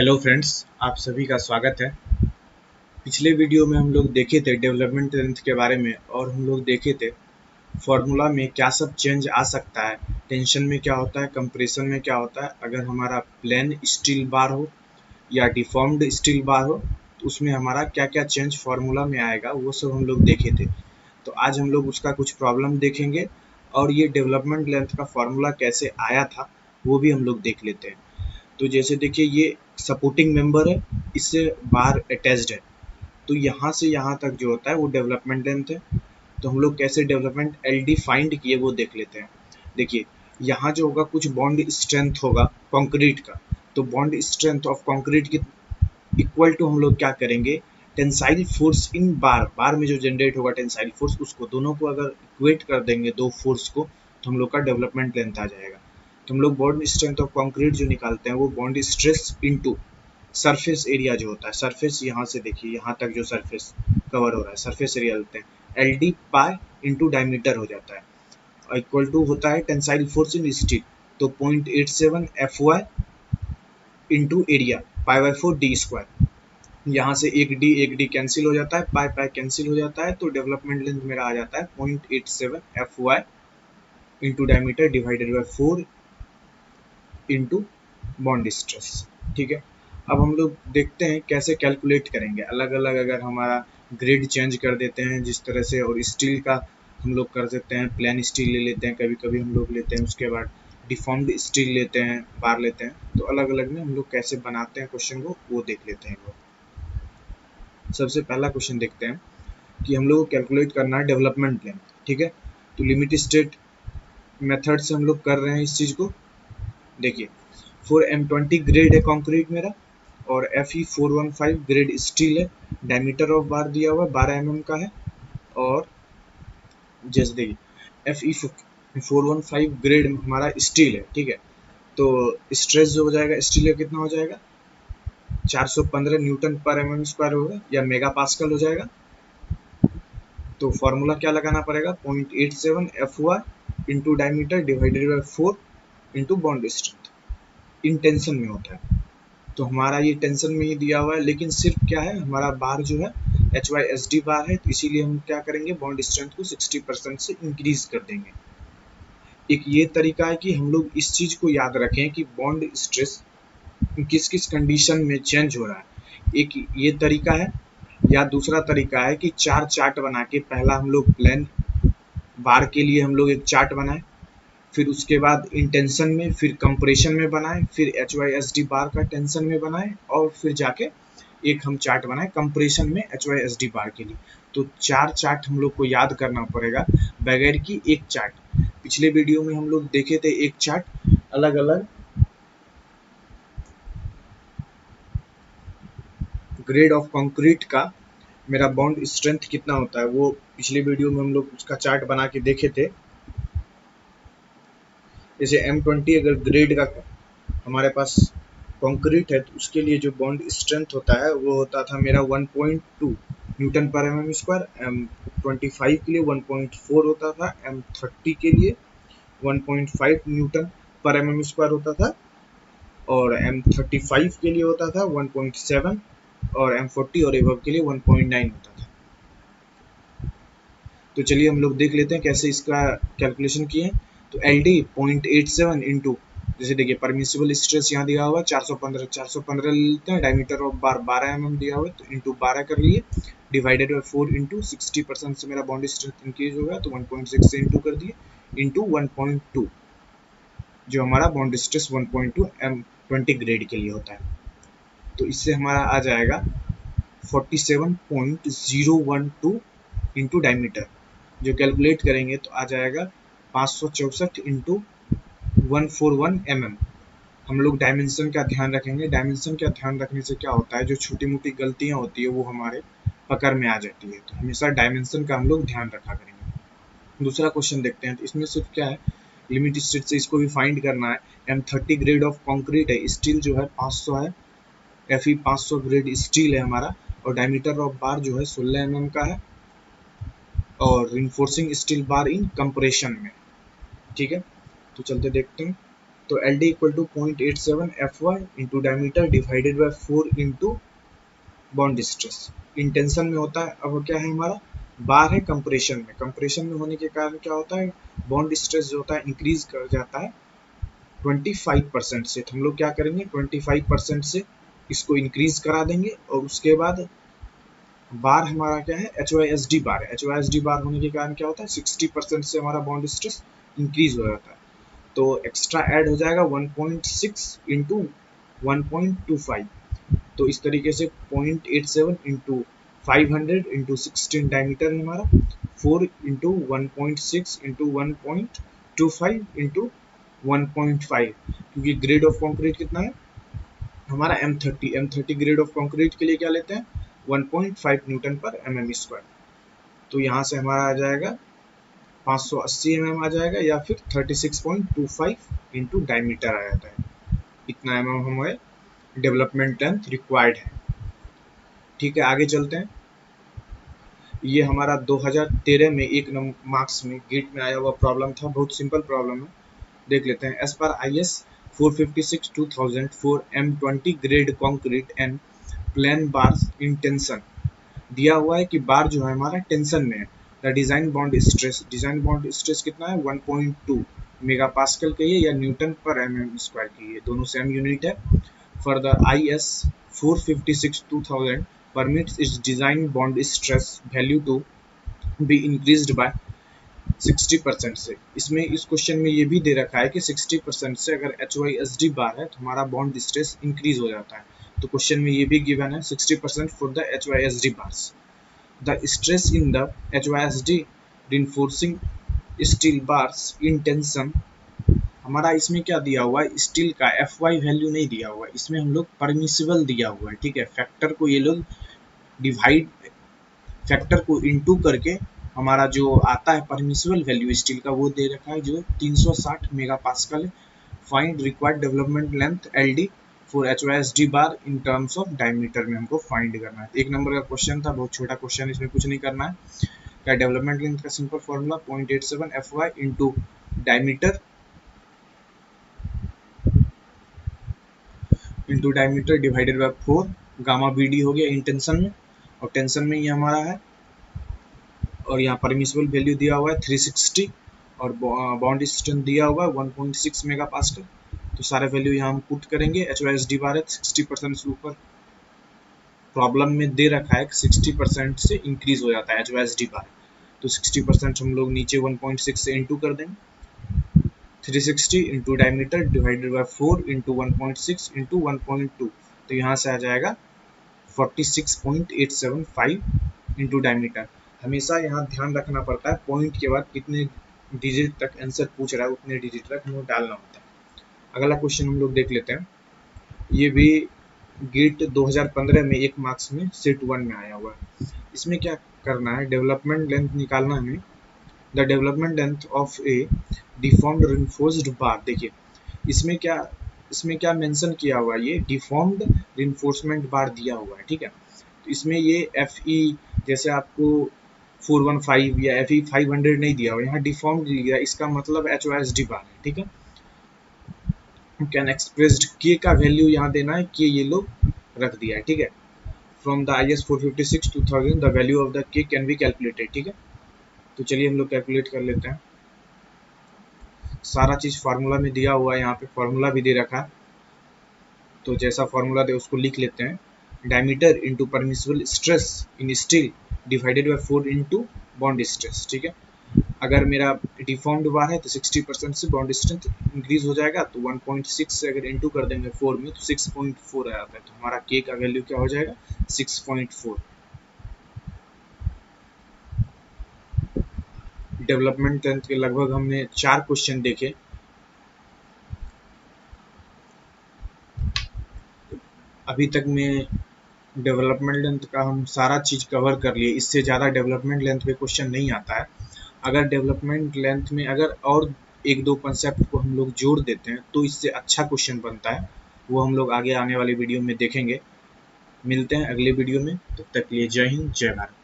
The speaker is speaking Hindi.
हेलो फ्रेंड्स, आप सभी का स्वागत है। पिछले वीडियो में हम लोग देखे थे डेवलपमेंट लेंथ के बारे में और हम लोग देखे थे फॉर्मूला में क्या सब चेंज आ सकता है, टेंशन में क्या होता है, कंप्रेशन में क्या होता है। अगर हमारा प्लेन स्टील बार हो या डिफॉर्म्ड स्टील बार हो तो उसमें हमारा क्या क्या चेंज फार्मूला में आएगा, वो सब हम लोग देखे थे। तो आज हम लोग उसका कुछ प्रॉब्लम देखेंगे और ये डेवलपमेंट लेंथ का फार्मूला कैसे आया था वो भी हम लोग देख लेते हैं। तो जैसे देखिए, ये सपोर्टिंग मेंबर है, इससे बार अटैच्ड है, तो यहाँ से यहाँ तक जो होता है वो डेवलपमेंट लेंथ है। तो हम लोग कैसे डेवलपमेंट एल डी फाइंड किए वो देख लेते हैं। देखिए, यहाँ जो होगा कुछ बॉन्ड स्ट्रेंथ होगा कंक्रीट का, तो बॉन्ड स्ट्रेंथ ऑफ कंक्रीट की इक्वल टू हम लोग क्या करेंगे, टेंसाइल फोर्स इन बार, बार में जो जनरेट होगा टेंसाइल फोर्स, उसको दोनों को अगर इक्वेट कर देंगे दो फोर्स को, तो हम लोग का डेवलपमेंट लेंथ आ जाएगा। तो हम लोग बॉन्ड स्ट्रेंथ ऑफ कंक्रीट जो निकालते हैं वो bond stress into surface area जो होता है, सरफेस यहाँ से देखिए यहाँ तक जो सरफेस कवर हो रहा है सरफेस एरिया लेते हैं, L D pi into diameter हो जाता है, और इक्वल टू होता है टेंसाइल फोर्स इन स्टील, तो 0.87 F Y into area pi by 4 D square. यहाँ से एक डी कैंसिल हो जाता है, पाई पाई कैंसिल हो जाता है, तो डेवलपमेंट लेंथ मेरा आ जाता है 0.87 F Y into diameter divided by 4 into bond stress. ठीक है, अब हम लोग देखते हैं कैसे कैलकुलेट करेंगे अलग अलग। अगर हमारा ग्रिड चेंज कर देते हैं जिस तरह से, और स्टील का हम लोग कर देते हैं, प्लेन स्टील ले लेते हैं, कभी कभी हम लोग लेते हैं, उसके बाद डिफॉर्म्ड स्टील लेते हैं, बार लेते हैं, तो अलग अलग में हम लोग कैसे बनाते हैं क्वेश्चन को वो देख लेते हैं लोग। सबसे पहला क्वेश्चन देखते हैं कि हम लोग को कैलकुलेट करना है डेवलपमेंट लेंथ। ठीक है, तो लिमिट स्टेट मेथड से हम लोग कर रहे हैं इस चीज़ को। देखिए, 4M20 ग्रेड है कंक्रीट मेरा, और Fe415 ग्रेड स्टील है, डायमीटर ऑफ बार दिया हुआ 12 mm का है, और जैसे देखिए Fe415 ग्रेड हमारा स्टील है। ठीक है, तो स्ट्रेस जो हो जाएगा स्टील का कितना हो जाएगा, 415 न्यूटन पर mm स्क्वायर होगा या मेगा पास्कल हो जाएगा। तो फॉर्मूला क्या लगाना पड़ेगा, 0.87 Fy into diameter divided by 4 into bond strength, in tension में होता है। तो हमारा ये टेंशन में ही दिया हुआ है, लेकिन सिर्फ क्या है, हमारा बार जो है HYSD बार है, तो इसीलिए हम क्या करेंगे, बॉन्ड स्ट्रेंथ को 60% से इंक्रीज कर देंगे। एक ये तरीका है कि हम लोग इस चीज को याद रखें कि बॉन्ड स्ट्रेस किस किस कंडीशन में चेंज हो रहा है। एक ये तरीका है, या दूसरा तरीका है कि चार चार्ट बना के, पहला हम लोग प्लेन बार के लिए हम लोग एक चार्ट बनाए, फिर उसके बाद इन टेंशन में, फिर कंप्रेशन में बनाए, फिर HYSD बार का टेंशन में बनाए, और फिर जाके एक हम चार्ट बनाए कंप्रेशन में HYSD बार के लिए। तो चार चार्ट हम लोग को याद करना पड़ेगा बगैर की एक चार्ट। पिछले वीडियो में हम लोग देखे थे एक चार्ट अलग अलग ग्रेड ऑफ कंक्रीट का मेरा बॉन्ड स्ट्रेंथ कितना होता है, वो पिछले वीडियो में हम लोग उसका चार्ट बना के देखे थे। जैसे M20 अगर ग्रेड का हमारे पास कंक्रीट है, तो उसके लिए जो बॉन्ड स्ट्रेंथ होता है वो होता था मेरा 1.2 न्यूटन पर mm स्क्वायर, M25 के लिए 1.4 होता था, M30 के लिए 1.5 न्यूटन पर mm स्क्वायर होता था, और M35 के लिए होता था 1.7, और M40 और एबव के लिए 1.9 होता था। तो चलिए हम लोग देख लेते हैं कैसे इसका कैलकुलेशन किए हैं। तो एल डी 0.87 इंटू, जैसे देखिए परमिसिबल स्ट्रेस यहाँ दिया हुआ है 415 लेते हैं, डायमीटर ऑफ बार 12 mm दिया हुआ है, तो इंटू 12 कर लिए, डिवाइडेड बाई 4 इंटू 60% से मेरा बॉन्ड स्ट्रेंथ इंक्रीज होगा, तो 1.6 से इंटू कर दिए, इंटू 1.2, जो हमारा बॉन्ड स्ट्रेस 1.2 M20 ग्रेड के लिए होता है। तो इससे हमारा आ जाएगा 47.012 इंटू डायमीटर, जो कैलकुलेट करेंगे तो आ जाएगा 564 इंटू 141 mm। हम लोग डायमेंशन का ध्यान रखेंगे। डायमेंशन का ध्यान रखने से क्या होता है, जो छोटी मोटी गलतियां होती है वो हमारे पकड़ में आ जाती है, तो हमेशा डायमेंशन का हम लोग ध्यान रखा करेंगे। दूसरा क्वेश्चन देखते हैं, तो इसमें सिर्फ क्या है, लिमिट स्टेट से इसको भी फाइंड करना है। M30 ग्रेड ऑफ कंक्रीट है, स्टील जो है 500 है, Fe 500 ग्रेड स्टील है हमारा, और डायमीटर ऑफ बार जो है 16 mm का है, और रिइंफोर्सिंग स्टील बार इन कंप्रेशन में। ठीक है, तो चलते देखते हैं। तो L D equal to 0.87 F Y into diameter divided by 4 into bond stress. In tension में होता है, अब क्या है हमारा बार है कंप्रेशन में होने के कारण क्या होता है बॉन्ड स्ट्रेस जो होता है इंक्रीज कर जाता है 25% से। तो हम लोग क्या करेंगे 25% से इसको इंक्रीज करा देंगे और उसके बाद बार हमारा क्या है HYSD बार है। HYSD बार होने के कारण क्या होता है 60% से हमारा बॉन्ड स्ट्रेस इंक्रीज हो जाता है। तो एक्स्ट्रा ऐड हो जाएगा 1.6 इंटू 1.25। तो इस तरीके से 0.87 इंटू 500 इंटू 16 डायमीटर है हमारा 4 इंटू 1.6 इंटू 1.25 इंटू 1.5, क्योंकि ग्रेड ऑफ कंक्रीट कितना है हमारा M30 ग्रेड ऑफ कंक्रीट के लिए क्या लेते हैं 1.5 न्यूटन पर mm स्क्वायर। तो यहाँ से हमारा आ जाएगा 580 mm आ जाएगा या फिर 36.25 इंटू डायमीटर आ जाता है। इतना mm हमारे डेवलपमेंट लेंथ रिक्वायर्ड है। ठीक है, आगे चलते हैं। ये हमारा 2013 में एक मार्क्स में गेट में आया हुआ प्रॉब्लम था, बहुत सिंपल प्रॉब्लम है, देख लेते हैं। एज पर IS 456/2000 for M20 grade concrete and plain bars in tension, दिया हुआ है कि बार जो है हमारा टेंशन में है। द डिजाइन बॉन्ड स्ट्रेस कितना है 1.2 मेगा पास्कल का या न्यूटन पर mm स्क्वायर की, ये दोनों सेम यूनिट है। For the IS 456/2000 permits its design bond stress value to be increased by 60% से। इसमें इस क्वेश्चन में ये भी दे रखा है कि 60% से अगर HYSD बार है तो हमारा बॉन्ड स्ट्रेस इंक्रीज हो जाता है। तो क्वेश्चन में ये भी गिवन है 60% for the HYSD bars. The stress in the HYSD reinforcing steel bars in tension, हमारा इसमें क्या दिया हुआ है स्टील का FY वैल्यू नहीं दिया हुआ है, इसमें हम लोग परमिसिबल दिया हुआ है। ठीक है, फैक्टर को ये लोग डिवाइड फैक्टर को इनटू करके हमारा जो आता है परमिसिबल वैल्यू स्टील का वो दे रखा है जो 360 मेगा पास्कल है। Find required development length LD for HYSD bar in terms of diameter में हमको फाइंड करना है। एक नंबर का क्वेश्चन था, बहुत छोटा क्वेश्चन, इसमें कुछ नहीं करना है। क्या डेवलपमेंट लेंथ का simple formula 0.87 FY into diameter divided by 4, gamma BD हो गया इंटेंशन में, और टेंशन में ये हमारा है, और यहाँ परमिसिबल वैल्यू दिया हुआ है 360 और बॉन्ड स्ट्रेंथ दिया हुआ है 1.6 मेगा पास्कल। तो सारे वैल्यू यहाँ हम पुट करेंगे। HYSD बार है 60% से ऊपर, प्रॉब्लम में दे रखा है 60% से इंक्रीज हो जाता है HYSD बार, तो 60% हम लोग नीचे 1.6 से इंटू कर देंगे। 360 into diameter divided by 4 into 1.6 into 1.2, तो यहाँ से आ जाएगा 46.875 इंटू डायमीटर। हमेशा यहाँ ध्यान रखना पड़ता है पॉइंट के बाद कितने डिजिट तक आंसर पूछ रहा है उतने डिजिट तक हमें डालना होता है। अगला क्वेश्चन हम लोग देख लेते हैं। ये भी गेट 2015 में एक मार्क्स में सेट 1 में आया हुआ है। इसमें क्या करना है डेवलपमेंट लेंथ निकालना है हमें। The development length of a deformed reinforced bar, देखिए इसमें क्या मेंशन किया हुआ है, ये डिफॉर्म्ड रिइंफोर्समेंट बार दिया हुआ है। ठीक है, तो इसमें ये FE जैसे आपको 415 या FE 500 नहीं दिया हुआ, यहाँ डिफॉर्म्ड दिया, इसका मतलब HYSD बार है। ठीक है, कैन एक्सप्रेस्ड के का वैल्यू यहाँ देना है, के ये लोग रख दिया है। ठीक है, from the IS 456/2000 the value of the के कैन बी कैलकुलेटेड। ठीक है, तो चलिए हम लोग कैलकुलेट कर लेते हैं। सारा चीज फार्मूला में दिया हुआ है, यहाँ पे फार्मूला भी दे रखा है, तो जैसा फार्मूला दे उसको लिख लेते हैं। Diameter into permissible stress in steel divided by 4 into bond stress. ठीक है, अगर मेरा डिफॉर्म्ड बार है तो 60% से बॉन्ड स्ट्रेंथ इंक्रीज हो जाएगा, तो 1.6 से अगर इंटू कर देंगे 4 में तो 6.4 आ जाता है, तो हमारा के का वैल्यू क्या हो जाएगा 6.4। डेवलपमेंट लेंथ के लगभग हमने 4 क्वेश्चन देखे। अभी तक में डेवलपमेंट लेंथ का हम सारा चीज कवर कर लिए, इससे ज़्यादा डेवलपमेंट लेंथ पे क्वेश्चन नहीं आता है। अगर डेवलपमेंट लेंथ में अगर और एक दो कंसेप्ट को हम लोग जोड़ देते हैं तो इससे अच्छा क्वेश्चन बनता है, वो हम लोग आगे आने वाले वीडियो में देखेंगे। मिलते हैं अगले वीडियो में, तब तक के लिए जय हिंद जय भारत।